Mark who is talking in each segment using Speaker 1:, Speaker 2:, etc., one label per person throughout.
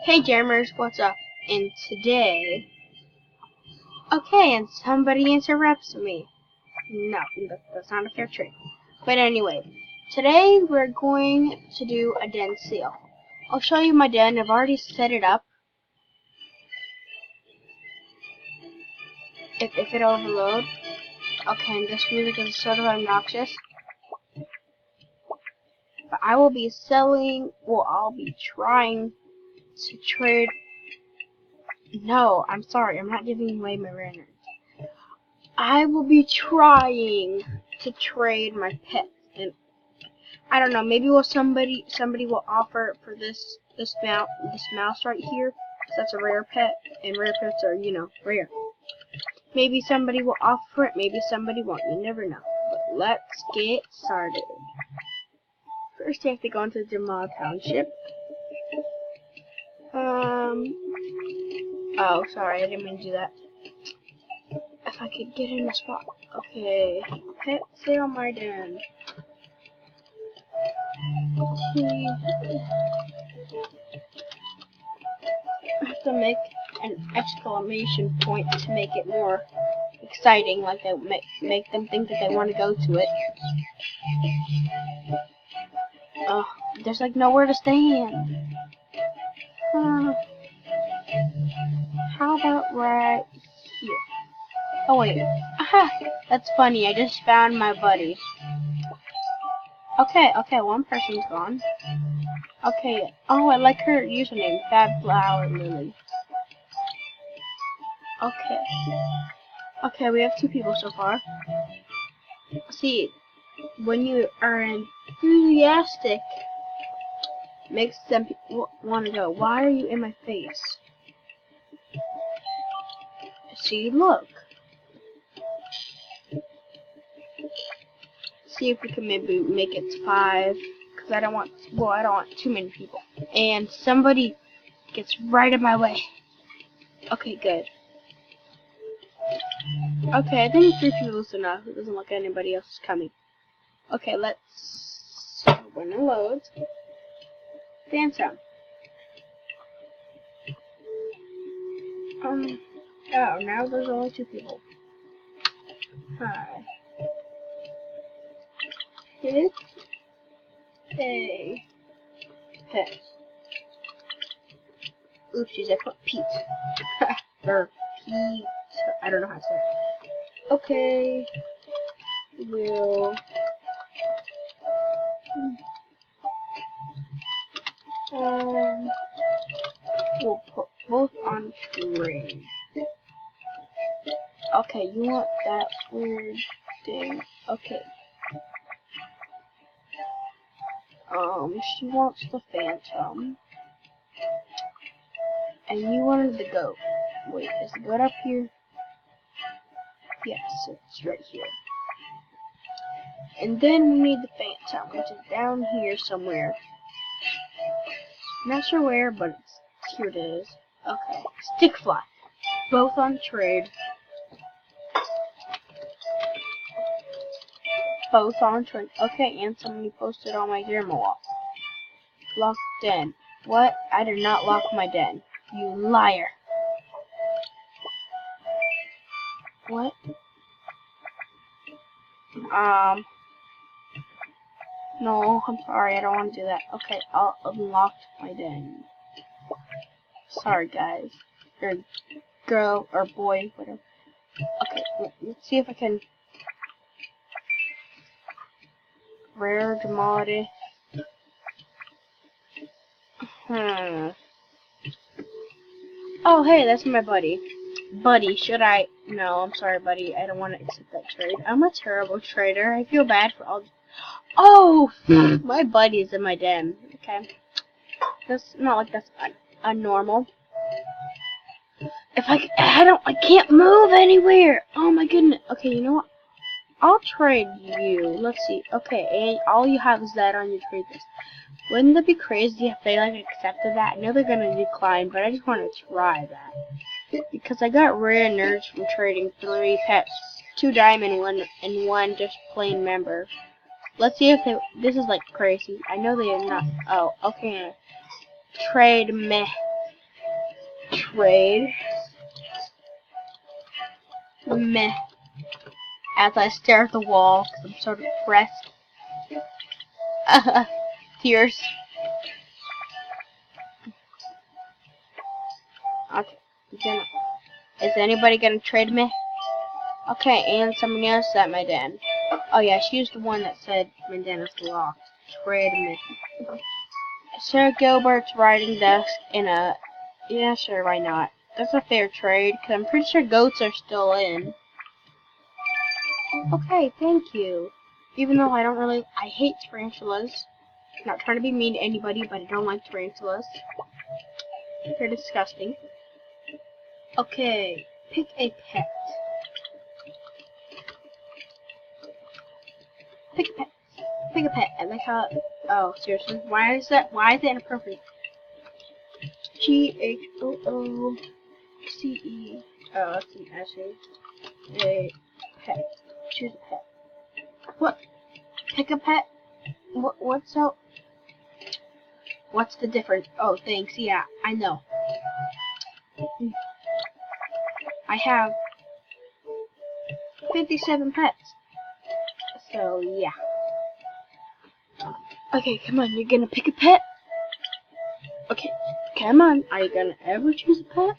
Speaker 1: Hey Jammers, what's up? And today... Okay, and somebody interrupts me. No, that's not a fair trade. But anyway, today we're going to do a den seal. I'll show you my den. I've already set it up. If it overloads. Okay, and this music is sort of obnoxious. But I will be selling... Well, I'll be trying to trade... No, I'm sorry. I'm not giving away my rare nerds. I will be trying to trade my pets, and I don't know. Maybe somebody will offer for this mouse right here. 'Cause that's a rare pet, and rare pets are rare. Maybe somebody will offer it. Maybe somebody won't. You never know. But let's get started. First, you have to go into Jamal Township. Oh, sorry, I didn't mean to do that. If I could get in a spot. Okay. Pet sale my den. I have to make an exclamation point to make it more exciting, like they make them think that they want to go to it. Oh, there's like nowhere to stand. How about right here? Oh wait, aha! That's funny. I just found my buddy. Okay, one person's gone. Okay. Oh, I like her username, Fab Flower Lily. Okay, we have 2 people so far. See, when you are enthusiastic, makes them want to go. Why are you in my face? See, look. See if we can maybe make it to 5, because I don't want too many people. And somebody gets right in my way. Okay, good. Okay, I think 3 people is enough. It doesn't look like anybody else is coming. Okay, let's when it loads. Phantom. Oh, now there's only 2 people. Hi. It's a pet. Oopsies, I put Pete. Or Pete. I don't know how to say it. Okay. We'll put both on trade. Okay, you want that weird thing. Okay. She wants the Phantom. And you wanted the goat. Wait, is the goat up here? Yes, it's right here. And then we need the Phantom, which is down here somewhere. Not sure where, but here it is. Okay. Stickfly. Both on trade. Both on trade. Okay, and somebody posted on my Germa wall. Locked den. What? I did not lock my den. You liar. What? No, I'm sorry, I don't want to do that. Okay, I'll unlock my den. Sorry, guys. Or girl, or boy, whatever. Okay, let's see if I can... Rare Jamadi. Oh, hey, that's my buddy. Buddy, should I... No, I'm sorry, buddy. I don't want to accept that trade. I'm a terrible trader. I feel bad for all... Oh! My buddy's in my den. Okay. That's not like that's unnormal. If I can't move anywhere! Oh my goodness. Okay, you know what? I'll trade you. Let's see. Okay, and all you have is that on your trade list. Wouldn't that be crazy if they accepted that? I know they're gonna decline, but I just want to try that. Because I got rare nerds from trading 3 pets, 2 diamond, and 1 just plain member. Let's see if this is crazy. I know they are not. Oh, okay. Trade meh. trade. Meh. As I stare at the wall, because I'm so depressed. Tears. Okay. Is anybody gonna trade me? Okay, and somebody else at my den. Oh yeah, she was the one that said my den is locked. Trade me. Sir Gilbert's writing desk in a... Yeah, sure, why not? That's a fair trade, because I'm pretty sure goats are still in. Okay, thank you. Even though I hate tarantulas. Not trying to be mean to anybody, but I don't like tarantulas. They're disgusting. Okay, pick a pet. Pick a pet. Pick a pet. I like how... Oh, seriously? Why is it inappropriate? G-H-O-O-C-E. Oh, that's an essay. A pet. Choose a pet. What? Pick a pet? What's the difference? Oh, thanks. Yeah, I know. I have 57 pets. So, yeah. Okay, come on. You're gonna pick a pet? Okay, come on. Are you gonna ever choose a pet?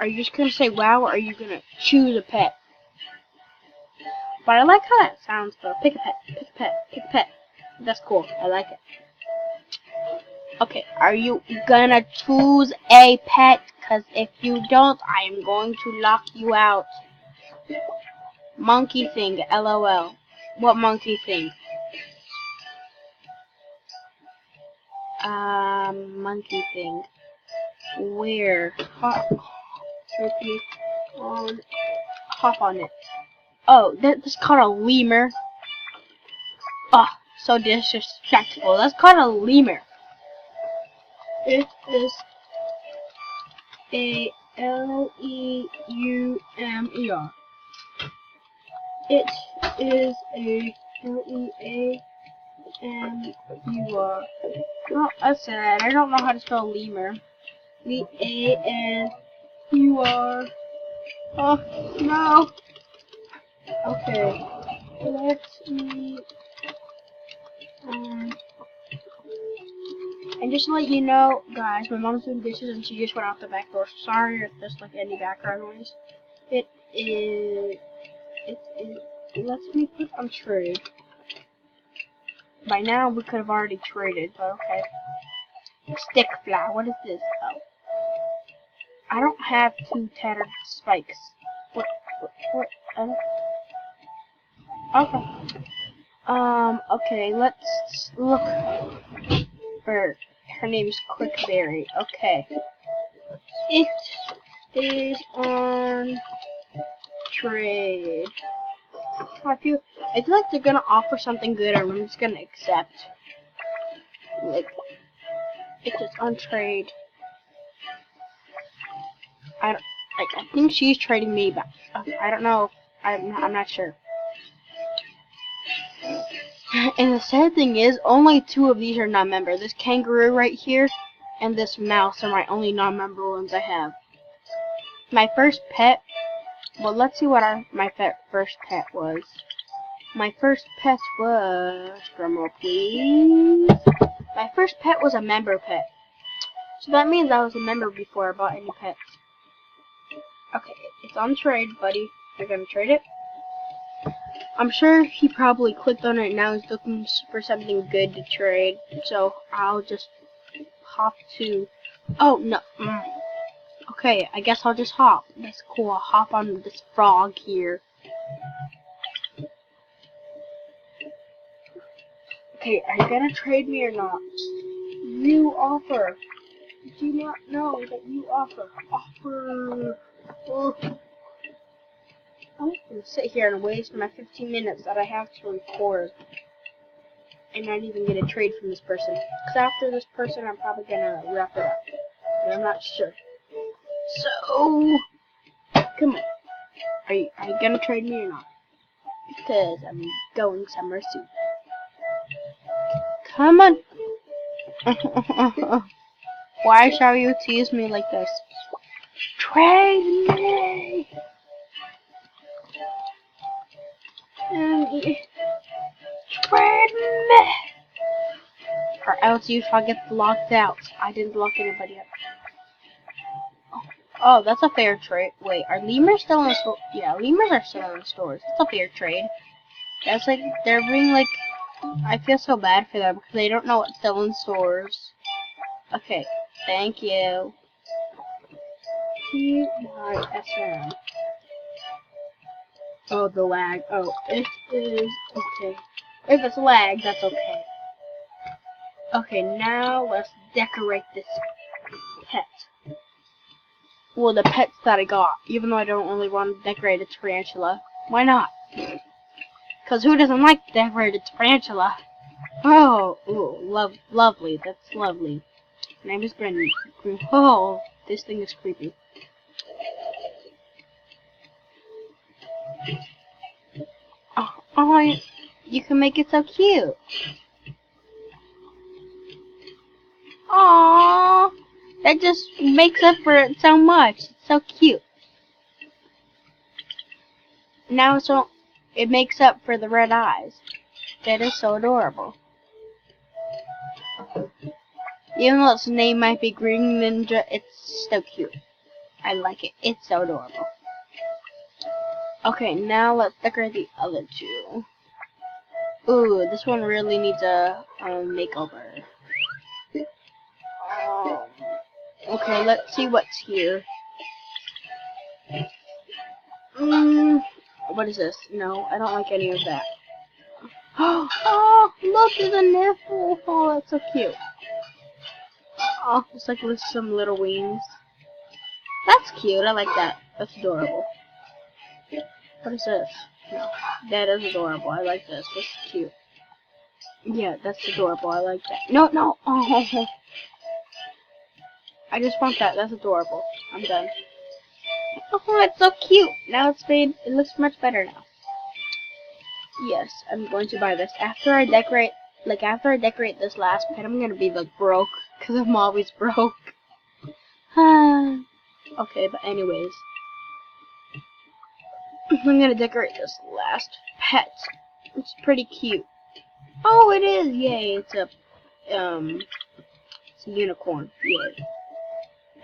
Speaker 1: Are you just gonna say wow, or are you gonna choose a pet? But I like how that sounds, though. Pick a pet. Pick a pet. Pick a pet. That's cool. I like it. Okay, are you gonna choose a pet? Because if you don't, I am going to lock you out. Monkey thing, LOL. What monkey thing? Monkey thing. Where? Hop on it. Oh, that's called a lemur. Oh, so disrespectful. That's called a lemur. It is a L-E-U-M-E-R. It is a L-E-A-M-U-R. Oh, that's sad. I don't know how to spell lemur. L-E-A-M-U-R. Oh, no. Okay. Let me... And just to let you know, guys, my mom's doing dishes and she just went out the back door. Sorry if there's like any background noise. It lets me put on trade. By now we could have already traded, but okay. Stick fly, what is this? Oh. I don't have 2 tattered spikes. What? Okay. Okay, let's look for... Her name's Quickberry. Okay. It is on trade. I feel like they're gonna offer something good and I'm just gonna accept. Like, it's just on trade. I think she's trading me back. I don't know. I'm not sure. And the sad thing is, only 2 of these are non-member. This kangaroo right here and this mouse are my only non-member ones I have. My first pet. Well, let's see what my first pet was. My first pet was... Drumroll, please. My first pet was a member pet. So that means I was a member before I bought any pets. Okay, it's on trade, buddy. You're gonna trade it? I'm sure he probably clicked on it and now he's looking for something good to trade. So I'll just hop to... Oh, no. Okay, I guess I'll just hop. That's cool. I'll hop on this frog here. Okay, are you gonna trade me or not? You offer. Did you not know that you offer? Offer. Oh. I'm gonna sit here and waste my 15 minutes that I have to record and not even get a trade from this person. Because after this person, I'm probably gonna wrap it up. And I'm not sure. So, come on. Are you gonna trade me or not? Because I'm going somewhere soon. Come on. Why shall you tease me like this? Trade me! Trade me! Or else you shall get locked out. I didn't lock anybody up. Oh, that's a fair trade. Wait, are lemurs still in the store? Yeah, lemurs are still in the stores. That's a fair trade. That's like, they're being like, I feel so bad for them because they don't know what's still in stores. Okay, thank you. TYSM. Oh, the lag. Oh, it is okay. If it's lag, that's okay. Okay, now let's decorate this pet. Well, the pets that I got, even though I don't really want to decorate a tarantula. Why not? Because who doesn't like decorated tarantula? Oh, ooh, lovely. That's lovely. My name is Brendan. Oh, this thing is creepy. Oh, you can make it so cute. Aww, that just makes up for it so much. It's so cute. Now it makes up for the red eyes. That is so adorable. Even though its name might be Green Ninja, it's so cute. I like it. It's so adorable. Okay, now let's decorate the other two. Ooh, this one really needs a makeover. Okay, let's see what's here. What is this? No, I don't like any of that. Oh, look, there's a nipple. Oh, that's so cute. Oh, it's like with some little wings. That's cute. I like that. That's adorable. What is this? No, that is adorable. I like this. This is cute. Yeah, that's adorable. I like that. No, no. Oh, I just want that. That's adorable. I'm done. Oh, it's so cute. Now it's made. It looks much better now. Yes, I'm going to buy this. After I decorate this last pet, I'm gonna be like broke, cause I'm always broke. Okay, but anyways, I'm gonna decorate this last pet. It's pretty cute. Oh, it is! Yay! It's a unicorn. Yay!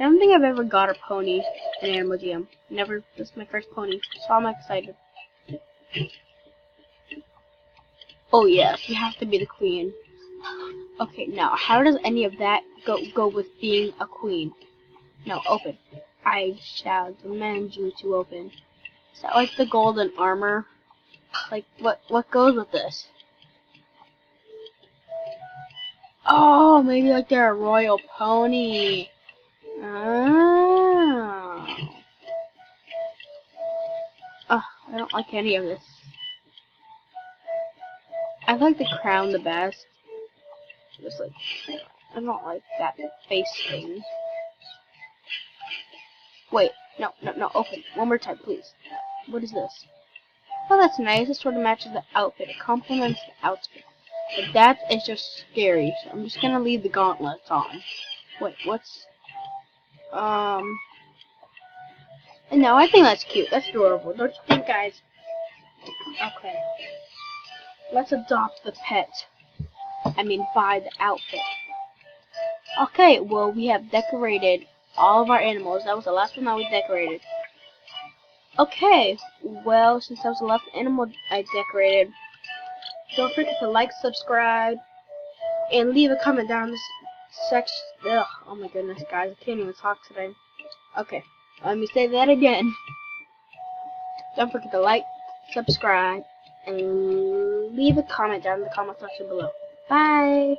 Speaker 1: I don't think I've ever got a pony in Animal Jam. Never. This is my first pony, so I'm excited. Oh yes, you have to be the queen. Okay, now how does any of that go with being a queen? No, open. I shall demand you to open. Is that like the golden armor? Like what goes with this? Oh, maybe like they're a royal pony. Oh, I don't like any of this. I like the crown the best. Just like, I don't like that face thing. Wait, no, open. One more time, please. What is this? Oh, that's nice. It sort of matches the outfit. It complements the outfit. But that is just scary. So I'm just gonna leave the gauntlets on. Wait, what's... No, I think that's cute. That's adorable. Don't you think, guys? Okay. Let's adopt the pet. I mean, buy the outfit. Okay, well, we have decorated all of our animals. That was the last one that we decorated. Okay, well, since that was the last animal I decorated, don't forget to like, subscribe, and leave a comment down this section. Ugh, oh my goodness, guys, I can't even talk today. Okay, let me say that again. Don't forget to like, subscribe, and leave a comment down in the comment section below. Bye!